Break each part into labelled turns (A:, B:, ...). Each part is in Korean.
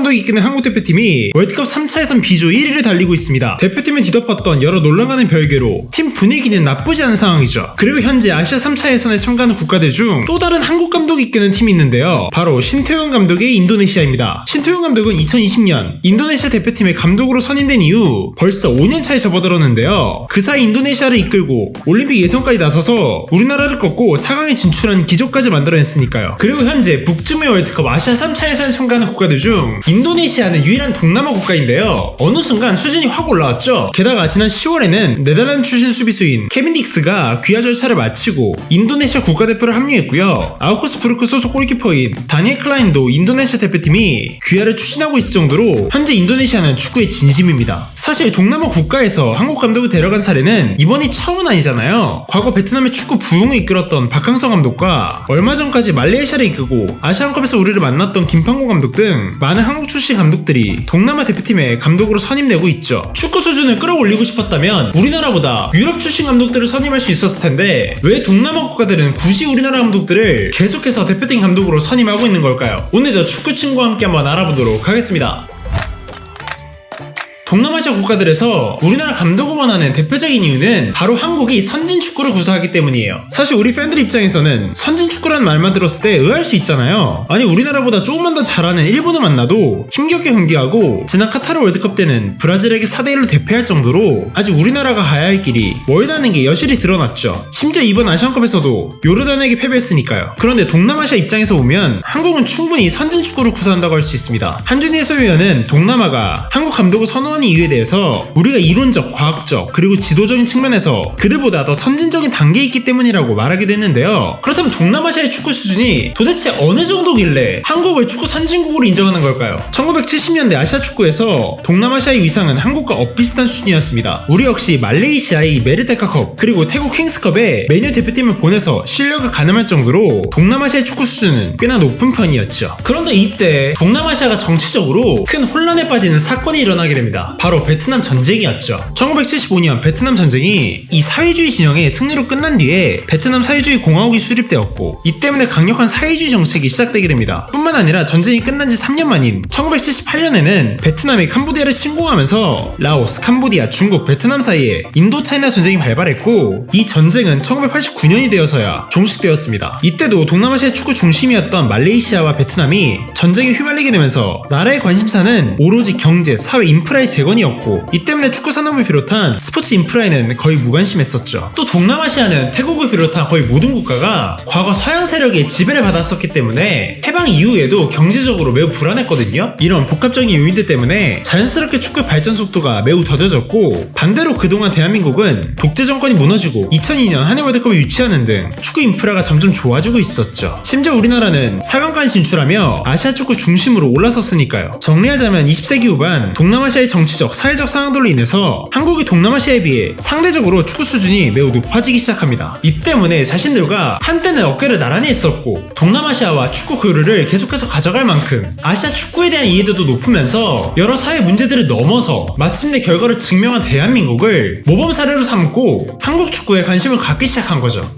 A: 감독이 이끄는 한국 대표팀이 월드컵 3차 예선 B조 1위를 달리고 있습니다. 대표팀을 뒤덮었던 여러 논란가는 별개로 팀 분위기는 나쁘지 않은 상황이죠. 그리고 현재 아시아 3차 예선에 참가하는 국가들 중 또 다른 한국 감독이 이끄는 팀이 있는데요. 바로 신태용 감독의 인도네시아입니다. 신태용 감독은 2020년 인도네시아 대표팀의 감독으로 선임된 이후 벌써 5년 차에 접어들었는데요. 그 사이 인도네시아를 이끌고 올림픽 예선까지 나서서 우리나라를 꺾고 4강에 진출한 기적까지 만들어냈으니까요. 그리고 현재 북중미 월드컵 아시아 3차 예선에 참가하는 국가들 중 인도네시아는 유일한 동남아 국가인데요. 어느 순간 수준이 확 올라왔죠. 게다가 지난 10월에는 네덜란드 출신 수비수인 케빈 딕스가 귀화 절차를 마치고 인도네시아 국가대표를 합류했고요. 아우쿠스부르크 소속 골키퍼인 다니엘 클라인도 인도네시아 대표팀이 귀화를 추진하고 있을 정도로 현재 인도네시아는 축구의 진심입니다. 사실 동남아 국가에서 한국 감독을 데려간 사례는 이번이 처음은 아니잖아요. 과거 베트남의 축구 부흥을 이끌었던 박항서 감독과 얼마 전까지 말레이시아를 이끌고 아시안컵에서 우리를 만났던 김판곤 감독 등 많은 한국 출신 감독들이 동남아 대표팀의 감독으로 선임되고 있죠. 축구 수준을 끌어올리고 싶었다면 우리나라보다 유럽 출신 감독들을 선임할 수 있었을 텐데 왜 동남아 국가들은 굳이 우리나라 감독들을 계속해서 대표팀 감독으로 선임하고 있는 걸까요? 오늘 저 축구 친구와 함께 한번 알아보도록 하겠습니다. 동남아시아 국가들에서 우리나라 감독을 원하는 대표적인 이유는 바로 한국이 선진 축구를 구사하기 때문이에요. 사실 우리 팬들 입장에서는 선진 축구라는 말만 들었을 때 의아할 수 있잖아요. 아니 우리나라보다 조금만 더 잘하는 일본을 만나도 힘겹게 경기하고 지난 카타르 월드컵 때는 브라질에게 4대1로 대패할 정도로 아직 우리나라가 가야 할 길이 멀다는 게 여실히 드러났죠. 심지어 이번 아시안컵에서도 요르단에게 패배했으니까요. 그런데 동남아시아 입장에서 보면 한국은 충분히 선진 축구를 구사한다고 할 수 있습니다. 한준희 해설위원은 동남아가 한국 감독을 선호하는 이유에 대해서 우리가 이론적, 과학적, 그리고 지도적인 측면에서 그들보다 더 선진적인 단계에 있기 때문이라고 말하기도 했는데요. 그렇다면 동남아시아의 축구 수준이 도대체 어느 정도길래 한국을 축구 선진국으로 인정하는 걸까요? 1970년대 아시아 축구에서 동남아시아의 위상은 한국과 엇비슷한 수준이었습니다. 우리 역시 말레이시아의 메르테카컵 그리고 태국 킹스컵에 매년 대표팀을 보내서 실력을 가늠할 정도로 동남아시아의 축구 수준은 꽤나 높은 편이었죠. 그런데 이때 동남아시아가 정치적으로 큰 혼란에 빠지는 사건이 일어나게 됩니다. 바로 베트남 전쟁이었죠. 1975년 베트남 전쟁이 이 사회주의 진영의 승리로 끝난 뒤에 베트남 사회주의 공화국이 수립되었고 이 때문에 강력한 사회주의 정책이 시작되게 됩니다. 뿐만 아니라 전쟁이 끝난 지 3년 만인 1978년에는 베트남이 캄보디아를 침공하면서 라오스, 캄보디아, 중국, 베트남 사이에 인도차이나 전쟁이 발발했고 이 전쟁은 1989년이 되어서야 종식되었습니다. 이때도 동남아시아 축구 중심이었던 말레이시아와 베트남이 전쟁에 휘말리게 되면서 나라의 관심사는 오로지 경제, 사회, 인프라의 재건이었고 이 때문에 축구 산업을 비롯한 스포츠 인프라에는 거의 무관심했었죠. 또 동남아시아는 태국을 비롯한 거의 모든 국가가 과거 서양 세력의 지배를 받았었기 때문에 해방 이후에도 경제적으로 매우 불안했거든요. 이런 복합적인 요인들 때문에 자연스럽게 축구의 발전 속도가 매우 더뎌졌고 반대로 그동안 대한민국은 독재 정권이 무너지고 2002년 한일 월드컵을 유치하는 등 축구 인프라가 점점 좋아지고 있었죠. 심지어 우리나라는 4강까지 진출하며 아시아 축구 중심으로 올라섰으니까요. 정리하자면 20세기 후반 동남아시아의 정치적, 사회적 상황들로 인해서 한국이 동남아시아에 비해 상대적으로 축구 수준이 매우 높아지기 시작합니다. 이 때문에 자신들과 한때는 어깨를 나란히 했었고 동남아시아와 축구 교류를 계속해서 가져갈 만큼 아시아 축구에 대한 이해도도 높으면서 여러 사회 문제들을 넘어서 마침내 결과를 증명한 대한민국을 모범 사례로 삼고 한국 축구에 관심을 갖기 시작한 거죠.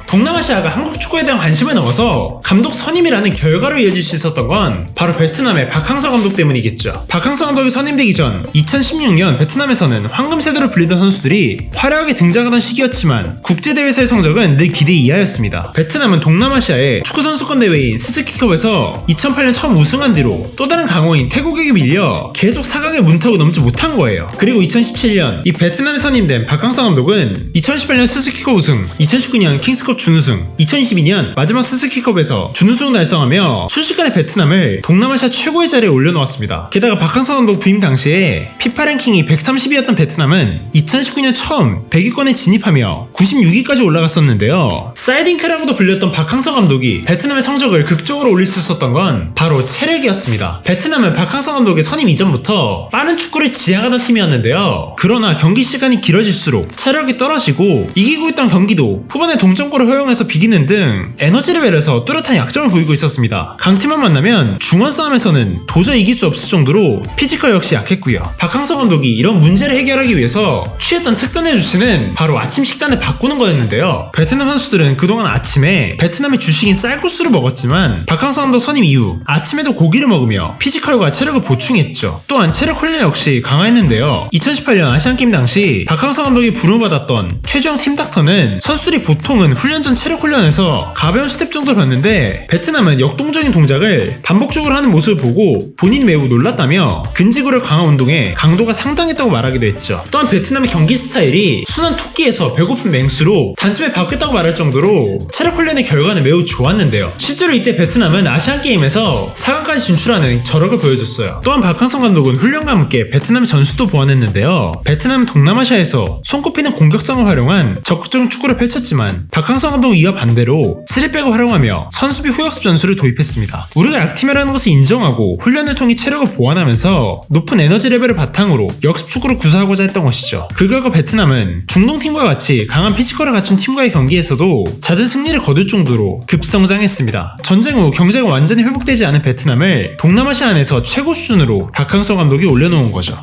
A: 동남아시아가 한국 축구에 대한 관심을 넘어서 감독 선임이라는 결과로 이어질 수 있었던 건 바로 베트남의 박항서 감독 때문이겠죠. 박항서 감독이 선임되기 전 2016년 베트남에서는 황금세대로 불리던 선수들이 화려하게 등장하던 시기였지만 국제대회에서의 성적은 늘 기대 이하였습니다. 베트남은 동남아시아의 축구선수권 대회인 스즈키컵에서 2008년 처음 우승한 뒤로 또 다른 강호인 태국에게 밀려 계속 4강의 문턱을 넘지 못한 거예요. 그리고 2017년 이 베트남에 선임된 박항서 감독은 2018년 스즈키컵 우승, 2019년 킹스컵 준우승, 2022년 마지막 스즈키컵에서 준우승을 달성하며 순식간에 베트남을 동남아시아 최고의 자리에 올려놓았습니다. 게다가 박항서 감독 부임 당시에 피파 랭킹이 130위였던 베트남은 2019년 처음 100위권에 진입하며 96위까지 올라갔었는데요. 사이딩크라고도 불렸던 박항서 감독이 베트남의 성적을 극적으로 올릴 수 있었던 건 바로 체력이었습니다. 베트남은 박항서 감독의 선임 이전부터 빠른 축구를 지향하던 팀이었는데요. 그러나 경기 시간이 길어질수록 체력이 떨어지고 이기고 있던 경기도 후반에 동점골을 축구를 허용해서 비기는 등 에너지 레벨에서 뚜렷한 약점을 보이고 있었습니다. 강팀만 만나면 중원 싸움에서는 도저히 이길 수 없을 정도로 피지컬 역시 약했고요. 박항서 감독이 이런 문제를 해결하기 위해서 취했던 특단의 조치는 바로 아침 식단을 바꾸는 거였는데요. 베트남 선수들은 그동안 아침에 베트남의 주식인 쌀국수를 먹었지만 박항서 감독 선임 이후 아침에도 고기를 먹으며 피지컬과 체력을 보충했죠. 또한 체력 훈련 역시 강화했는데요. 2018년 아시안게임 당시 박항서 감독이 부름받았던 최주영 팀닥터는 선수들이 보통은 훈련 전 체력 훈련에서 가벼운 스텝 정도 봤는데 베트남은 역동적인 동작을 반복적으로 하는 모습을 보고 본인이 매우 놀랐다며 근지구력 강화 운동에 강도가 상당했다고 말하기도 했죠. 또한 베트남의 경기 스타일이 순한 토끼에서 배고픈 맹수로 단숨에 바뀌었다고 말할 정도로 체력 훈련의 결과는 매우 좋았는데요. 실제로 이때 베트남은 아시안게임에서 4강까지 진출하는 저력을 보여줬어요. 또한 박항서 감독은 훈련과 함께 베트남의 전술도 보완했는데요. 베트남은 동남아시아에서 손꼽히는 공격성을 활용한 적극적인 축구를 펼쳤지만 박항서 감독은 이와 반대로 3백을 활용하며 선수비 후역습 전술을 도입했습니다. 우리가 약팀이라는 것을 인정하고 훈련을 통해 체력을 보완하면서 높은 에너지 레벨을 바탕으로 역습 축구를 구사하고자 했던 것이죠. 그 결과 베트남은 중동팀과 같이 강한 피지컬을 갖춘 팀과의 경기에서도 잦은 승리를 거둘 정도로 급성장했습니다. 전쟁 후 경제가 완전히 회복되지 않은 베트남을 동남아시아 안에서 최고 수준으로 박항서 감독이 올려놓은 거죠.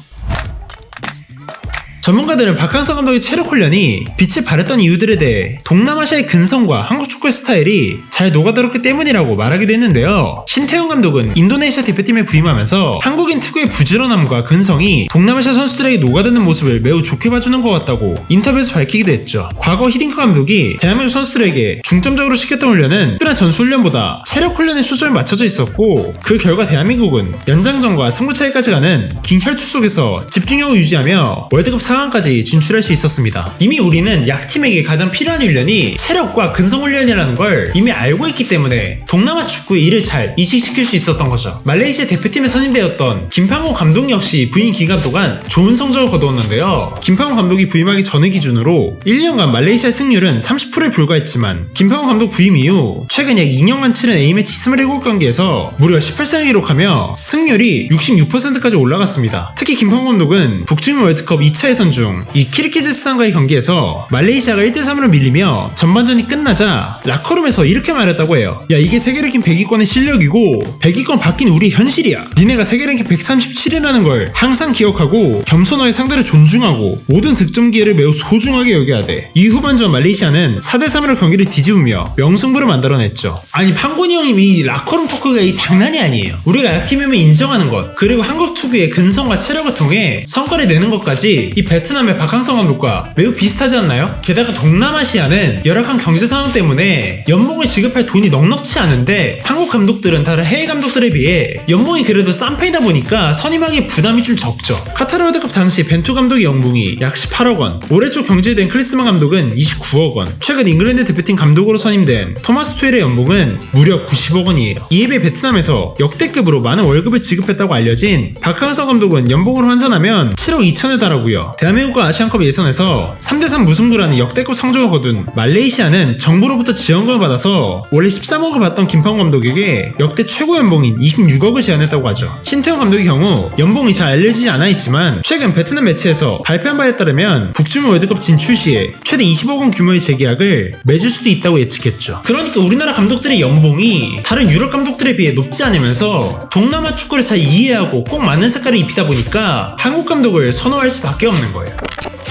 A: 전문가들은 박항서 감독의 체력 훈련이 빛을 발했던 이유들에 대해 동남아시아의 근성과 한국 축구의 스타일이 잘 녹아들었기 때문이라고 말하기도 했는데요. 신태용 감독은 인도네시아 대표팀에 부임하면서 한국인 특유의 부지런함과 근성이 동남아시아 선수들에게 녹아드는 모습을 매우 좋게 봐주는 것 같다고 인터뷰에서 밝히기도 했죠. 과거 히딩크 감독이 대한민국 선수들에게 중점적으로 시켰던 훈련은 특별한 전술훈련보다 체력 훈련에 초점이 맞춰져 있었고 그 결과 대한민국은 연장전과 승부차기까지 가는 긴 혈투 속에서 집중력을 유지하며 월드컵 4강까지 진출할 수 있었습니다. 이미 우리는 약팀에게 가장 필요한 훈련이 체력과 근성 훈련이라는 걸 이미 알고 있기 때문에 동남아 축구의 이를 잘 이식시킬 수 있었던 거죠. 말레이시아 대표팀에 선임되었던 김판곤 감독 역시 부임 기간 동안 좋은 성적을 거두었는데요. 김판곤 감독이 부임하기 전의 기준으로 1년간 말레이시아 승률은 30%에 불과했지만 김판곤 감독 부임 이후 최근 약 2년간 치른 A매치 27경기에서 무려 18승을 기록하며 승률이 66%까지 올라갔습니다. 특히 김판곤 감독은 북중미 월드컵 2차 예선 중 이 키르기즈스탄과의 경기에서 말레이시아가 1대3으로 밀리며 전반전이 끝나자 라커룸에서 이렇게 말했다고 해요. 야, 이게 세계랭킹 100위권의 실력이고 100위권 바뀐 우리 현실이야. 니네가 세계랭킹 137이라는 걸 항상 기억하고 겸손하게 상대를 존중하고 모든 득점 기회를 매우 소중하게 여겨야 돼. 이 후반전 말레이시아는 4대3으로 경기를 뒤집으며 명승부를 만들어냈죠. 아니, 판곤이 형님이 라커룸 토크가 이 장난이 아니에요. 우리가 약팀임을 인정하는 것, 그리고 한국 특유의 근성과 체력을 통해 성과를 내는 것까지 이 베트남의 박항서 감독과 매우 비슷하지 않나요? 게다가 동남아시아는 열악한 경제 상황 때문에 연봉을 지급할 돈이 넉넉치 않은데 한국 감독들은 다른 해외 감독들에 비해 연봉이 그래도 싼 편이다 보니까 선임하기에 부담이 좀 적죠. 카타르 월드컵 당시 벤투 감독의 연봉이 약 18억 원, 올해 초 경질된 클리스만 감독은 29억 원, 최근 잉글랜드 대표팀 감독으로 선임된 토마스 투헬의 연봉은 무려 90억 원이에요. 이에 비해 베트남에서 역대급으로 많은 월급을 지급했다고 알려진 박항서 감독은 연봉으로 환산하면 7억 2천에 달하고요. 대한민국과 아시안컵 예선에서 3대3 무승부라는 역대급 성적을 거둔 말레이시아는 정부로부터 지원금을 받아서 원래 13억을 받던 김판곤 감독에게 역대 최고 연봉인 26억을 제안했다고 하죠. 신태용 감독의 경우 연봉이 잘 알려지지 않아 있지만 최근 베트남 매체에서 발표한 바에 따르면 북중미 월드컵 진출 시에 최대 20억 원 규모의 재계약을 맺을 수도 있다고 예측했죠. 그러니까 우리나라 감독들의 연봉이 다른 유럽 감독들에 비해 높지 않으면서 동남아 축구를 잘 이해하고 꼭 맞는 색깔을 입히다 보니까 한국 감독을 선호할 수밖에 없는 거예요.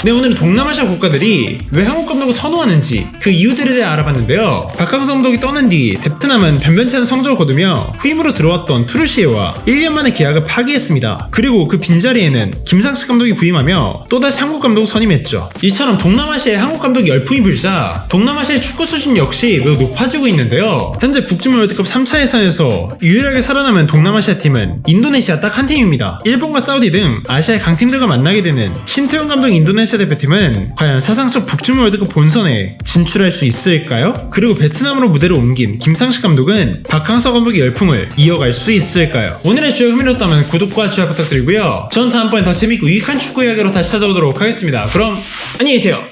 A: 네, 오늘은 동남아시아 국가들이 왜 한국 감독을 선호하는지 그 이유들에 대해 알아봤는데요. 박항서 감독이 떠난 뒤 베트남은 변변치 않은 성적을 거두며 후임으로 들어왔던 투르시에와 1년 만에 계약을 파기했습니다. 그리고 그 빈자리에는 김상식 감독이 부임하며 또다시 한국 감독을 선임했죠. 이처럼 동남아시아의 한국 감독이 열풍이 불자 동남아시아의 축구 수준 역시 매우 높아지고 있는데요. 현재 북중미 월드컵 3차 예선에서 유일하게 살아남은 동남아시아 팀은 인도네시아 딱 한 팀입니다. 일본과 사우디 등 아시아의 강팀들과 만나게 되는 신태용 감독 인도네시아 대표팀은 과연 사상 첫 북중미 월드컵 본선에 진출할 수 있을까요? 그리고 베트남으로 무대를 옮긴 김상식 감독은 박항서 감독의 열풍을 이어갈 수 있을까요? 오늘의 주제가 흥미롭다면 구독과 좋아요 부탁드리고요. 저는 다음번에 더 재밌고 유익한 축구 이야기로 다시 찾아오도록 하겠습니다. 그럼 안녕히 계세요.